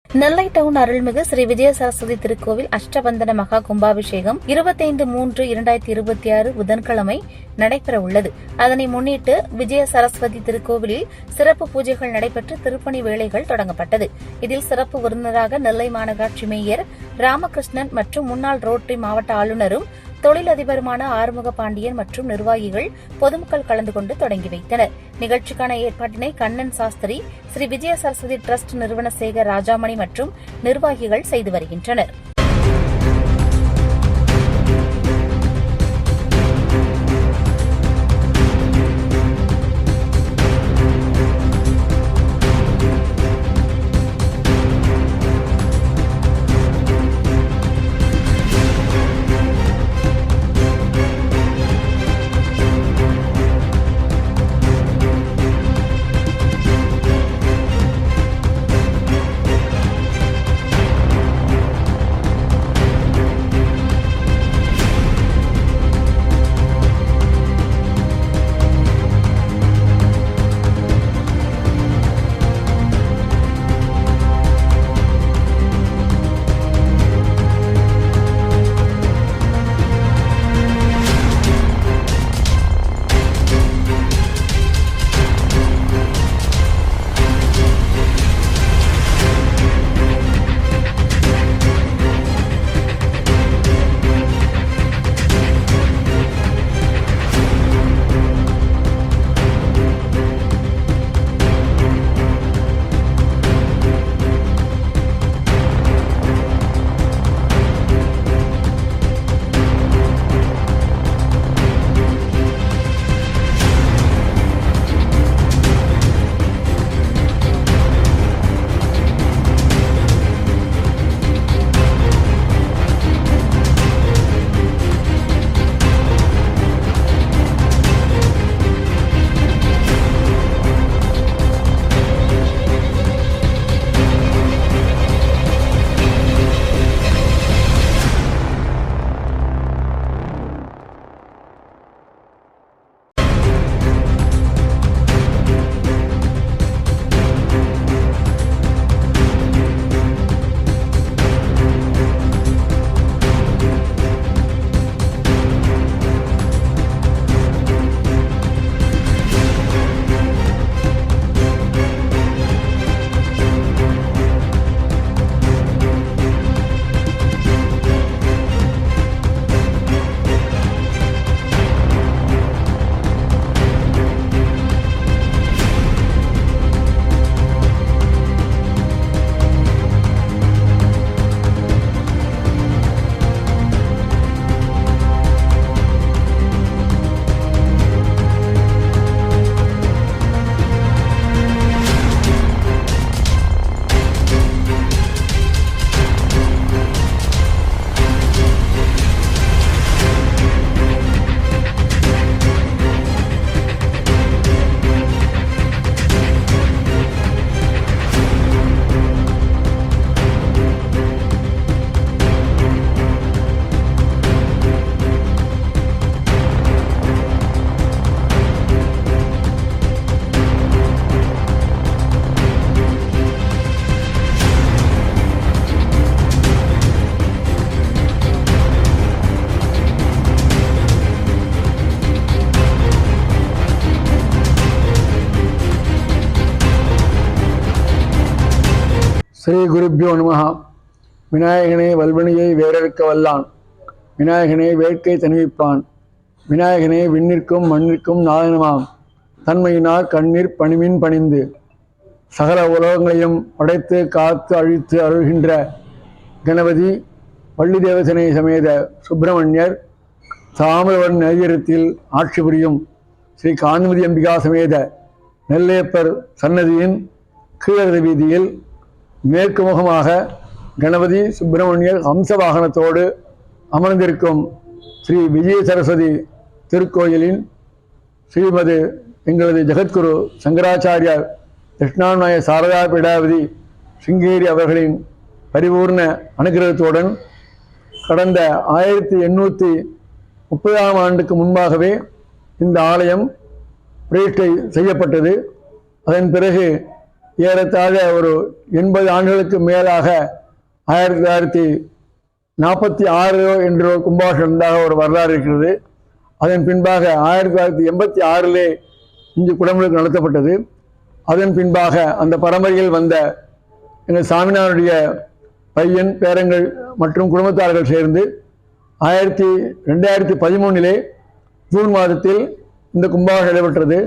நெல்லை down அருள்மிகு ஸ்ரீ விஜய சரஸ்வதி திருக்கோவில் அஷ்டபந்தன மகா கும்பாபிஷேகம் 25/3/2026 புதன்கிழமை நடைபெற உள்ளது. அதனை முன்னிட்டு விஜய சரஸ்வதி திருக்கோவிலில் சிறப்பு பூஜைகள் நடைபெற்று திருப்பணி வேலைகள் தொடங்கப்பட்டது. இதில் சிறப்பு விருந்தினராக நெல்லை மாநகராட்சி மேயர் ராமகிருஷ்ணன் மற்றும் முன்னாள் ரோட்டரி மாவட்ட ஆளுநரும் தொழிலதிபருமான ஆறுமுக பாண்டியன் மற்றும் நிர்வாகிகள் பொதுமக்கள் கலந்து கொண்டு தொடங்கி வைத்தனர். நிகழ்ச்சிக்கான ஏற்பாட்டினை கண்ணன் சாஸ்திரி, ஸ்ரீ விஜய சரஸ்வதி டிரஸ்ட் நிறுவன சேகர் ராஜாமணி மற்றும் நிர்வாகிகள் செய்து வருகின்றனர். ஸ்ரீ குருப்பியோ நமஹ. விநாயகனே வல்வனியை வேறறுக்க வல்லான், விநாயகனே வேட்கை தணிவிப்பான், விநாயகனே விண்ணிற்கும் மண்ணிற்கும் நாதனமாம், தன்மையினார் கண்ணீர் பணிமின் பணிந்து சகல உலகங்களையும் படைத்து காத்து அழித்து அருள்கின்ற கணபதி வள்ளி தேவசனை சமேத சுப்பிரமணியர் தாமிரவர்ண நதியரத்தில் ஆட்சி புரியும் ஸ்ரீ காந்திமதி அம்பிகா சமேத நெல்லையப்பர் சன்னதியின் கீழறு வீதியில் மேற்கு முகமாக கணபதி சுப்பிரமணியர் ஹம்ச வாகனத்தோடு அமர்ந்திருக்கும் ஸ்ரீ விஜய சரஸ்வதி திருக்கோயிலின் ஸ்ரீமது எங்களது ஜெகத்குரு சங்கராச்சாரியார் கிருஷ்ணாநாய சாரதா பீடாவதி சிங்கேரி அவர்களின் பரிபூர்ண அனுகிரகத்துடன் கடந்த 1830ஆம் ஆண்டுக்கு முன்பாகவே இந்த ஆலயம் பிரதிஷ்டை செய்யப்பட்டது. அதன் பிறகு ஏறத்தாழ ஒரு 80 ஆண்டுகளுக்கு மேலாக 1946 என்ற ஒரு கும்பாபிஷேகமாக ஒரு வரலாறு இருக்கிறது. அதன் பின்பாக 1986 இங்கு குடமுழுக்கு நடத்தப்பட்டது. அதன் பின்பாக அந்த பரம்பரையில் வந்த எங்கள் சாமினாருடைய பையன், பேரங்கள் மற்றும் குடும்பத்தார்கள் சேர்ந்து 2013 ஜூன் மாதத்தில் இந்த கும்பாபிஷேகம் நடைபெற்றது.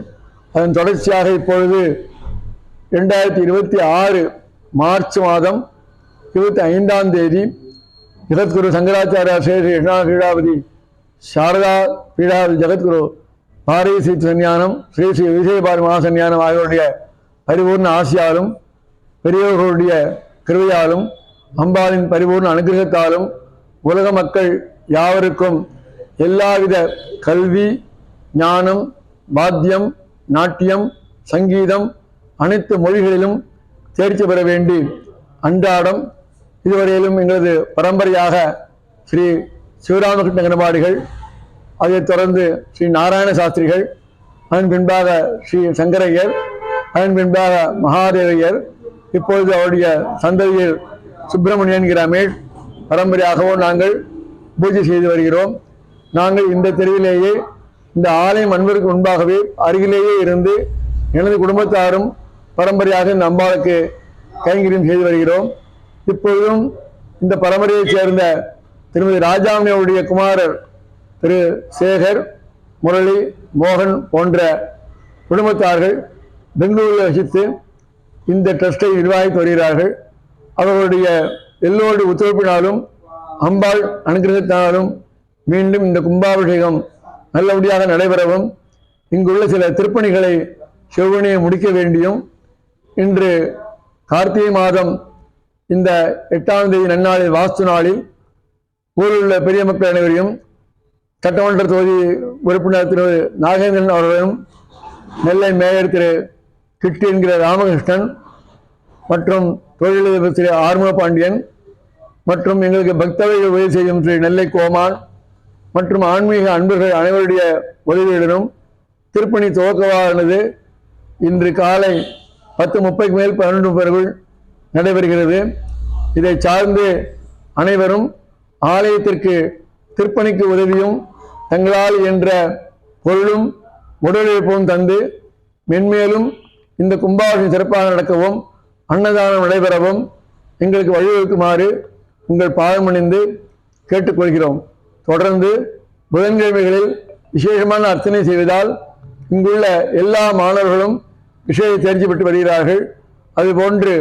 அதன் தொடர்ச்சியாக இப்பொழுது 2026 மார்ச் மாதம் 25ஆம் தேதி ஜெகத்குரு சங்கராச்சாரிய ஸ்ரீ கிருஷ்ணாபதி சாரதா பீடாதி ஜெகத்குரு பாரதி சன்னியானம் ஸ்ரீ ஸ்ரீ விஜயபாரி மகாசன்னியானம் ஆகியோருடைய பரிபூர்ண ஆசியாலும் பெரியவர்களுடைய கிருபையாலும் அம்பாளின் பரிபூர்ண அனுகிரகத்தாலும் உலக மக்கள் யாவருக்கும் எல்லாவித கல்வி, ஞானம், வாத்தியம், நாட்டியம், சங்கீதம் அனைத்து மொழிகளிலும் தேர்ச்சி பெற வேண்டி அன்றாடம் இதுவரையிலும் எங்களது பரம்பரையாக ஸ்ரீ சிவராமகிருஷ்ண கணபாடிகள், அதைத் தொடர்ந்து ஸ்ரீ நாராயண சாஸ்திரிகள், அதன் பின்பாக ஸ்ரீ சங்கரையர், அதன் பின்பாக மகாதேவையர், இப்பொழுது அவருடைய சந்ததியில் சுப்பிரமணியன் ரமேஷ் பரம்பரையாகவும் நாங்கள் பூஜை செய்து வருகிறோம். நாங்கள் இந்த தெருவிலேயே இந்த ஆலயம் அன்பருக்கு முன்பாகவே அருகிலேயே இருந்து எனது குடும்பத்தாரும் பரம்பரையாக இந்த அம்பாளுக்கு கைங்கரியம் செய்து வருகிறோம். இப்பொழுதும் இந்த பரம்பரையைச் சேர்ந்த திருமதி ராஜாமணியுடைய குமாரர் திரு சேகர், முரளி, மோகன் போன்ற குடும்பத்தார்கள் பெங்களூரில் வசித்து இந்த ட்ரஸ்டை நிர்வகித்து வருகிறார்கள். அவர்களுடைய எல்லோருடைய ஒத்துழைப்பினாலும் அம்பாள் அனுகிரகத்தினாலும் மீண்டும் இந்த கும்பாபிஷேகம் நல்லபடியாக நடைபெறவும், இங்குள்ள சில திருப்பணிகளை செவ்வனையை முடிக்க வேண்டியும், இன்று கார்த்திகை மாதம் இந்த 8ஆம் தேதி நன்னாளில் வாஸ்து நாளில் ஊரில் உள்ள பெரிய மக்கள் அனைவரையும் சட்டமன்ற தொகுதி உறுப்பினர் திரு நாகேந்திரன் அவர்களும், நெல்லை மேயர் திரு கிட்டி என்கிற ராமகிருஷ்ணன் மற்றும் தொழிலதிபர் திரு ஆறுமுக பாண்டியன் மற்றும் எங்களுக்கு பக்தவைகள் உதவி செய்யும் திரு நெல்லை கோமான் மற்றும் ஆன்மீக அன்பர்கள் அனைவருடைய உதவியுடனும் திருப்பணி துவக்கமானது இன்று காலை 10:30 மேல் 11 நடைபெறுகிறது. இதை சார்ந்து அனைவரும் ஆலயத்திற்கு திருப்பணிக்கு உதவியும் தங்களால் என்ற பொருளும் உடலுழைப்பும் தந்து மென்மேலும் இந்த கும்பாபிஷேகம் சிறப்பாக நடக்கவும் அன்னதானம் நடைபெறவும் எங்களுக்கு வழிவகுக்குமாறு உங்கள் பாதமணிந்து கேட்டுக்கொள்கிறோம். தொடர்ந்து புதன்கிழமைகளில் விசேஷமான அர்ச்சனை செய்வதால் இங்குள்ள எல்லா மாணவர்களும் விஷய தேர்ச்சி பெற்று வருகிறார்கள். அதுபோன்று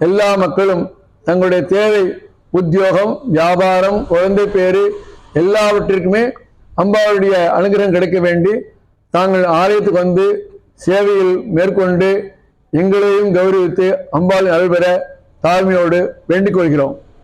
எல்லா மக்களும் தங்களுடைய தேவை, உத்தியோகம், வியாபாரம், குழந்தை பேறு எல்லாவற்றிற்குமே அம்பாளுடைய அனுகிரகம் கிடைக்க வேண்டி தாங்கள் ஆலயத்துக்கு வந்து சேவையில் மேற்கொண்டு எங்களையும் கௌரவித்து அம்பாளின் அருள் பெற தாழ்மையோடு வேண்டிக் கொள்கிறோம்.